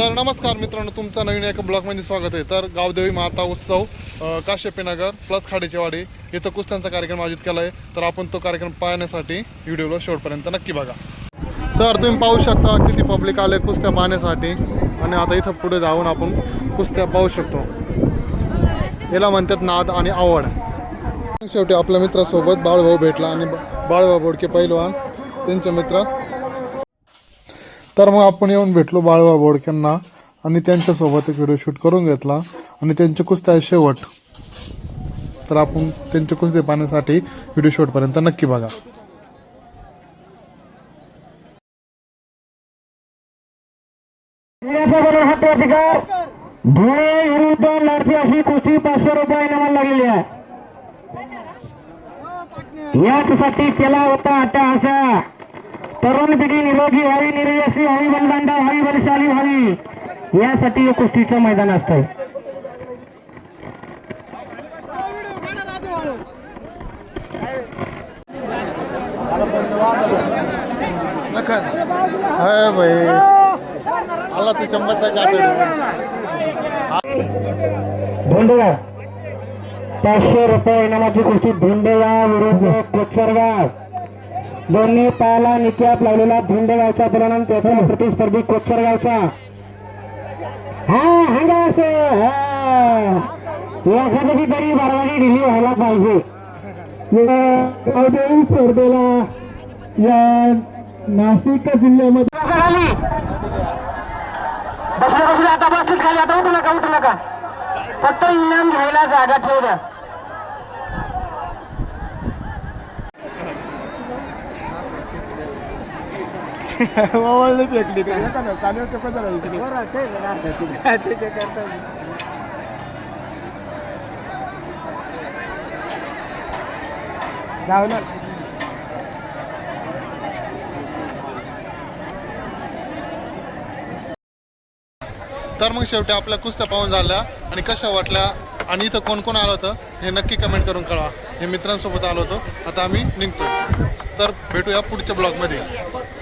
तर नमस्कार मित्रांनो, तुमचं नवीन एका ब्लॉगमध्ये स्वागत आहे. तर गावदेवी माता उत्सव काश्यपीनगर प्लस खाडीचेवाडी इथं कुस्त्यांचा कार्यक्रम आयोजित केला आहे. तर आपण तो कार्यक्रम पाहण्यासाठी व्हिडिओला शेवटपर्यंत नक्की बघा. तर तुम्ही पाहू शकता किती पब्लिक आले कुस्त्या पाहण्यासाठी. आणि आता इथं पुढे जाऊन आपण कुस्त्या पाहू शकतो. याला म्हणतात नाद आणि आवड. शेवटी आपल्या मित्रासोबत बाळभाऊ भेटला आणि बाळभाऊ बोडके पैलवान त्यांचे मित्र. तर मग आपण येऊन भेटलो बाळभाऊ बोडक्यांना आणि त्यांच्यासोबत एक व्हिडिओ शूट करून घेतला आणि त्यांचे कुस्त्या शेवट. तर आपण त्यांचे कुस्ते पाहण्यासाठी व्हिडिओ शेवटपर्यंत नक्की बघा. धुळे विरुद्ध लाठी अशी कुस्ती 500 रुपये इनामाला लागलेली आहे. याचसाठी केला होता अट्टहास. तरुण पिढी निरोगी व्हावी, निर्यस्वी व्हावी, बलवान व्हावी, बलशाली व्हावी, यासाठी हे कुस्तीचं मैदान असतंय. हाय भाई आला तू 100% धोंडेगाव 500 रुपये इनामाची कुस्ती. धोंडेगाव विरुद्ध कोचरगाव. दोन्ही पायाला निकॅप लावलेला धोंडेगावचा बलवान, त्याचा प्रतिस्पर्धी कोचरगावचा. एखादी तरी बारवाडी ढिली व्हायला पाहिजे. स्पर्धेला या नाशिक जिल्ह्यामध्ये बसल्या आता बसलीत खाली. आता उठू नका फक्त इनाम घ्यायला जागा ठेव द्या. फेकली चालू तर मग शेवटी आपल्या कुस्त्या पाहून झाल्या आणि कशा वाटल्या आणि इथं कोण कोण आलं होतं हे नक्की कमेंट करून कळवा. हे मित्रांसोबत आलो होतो. आता आम्ही निघतो. तर भेटूया पुढच्या ब्लॉगमध्ये.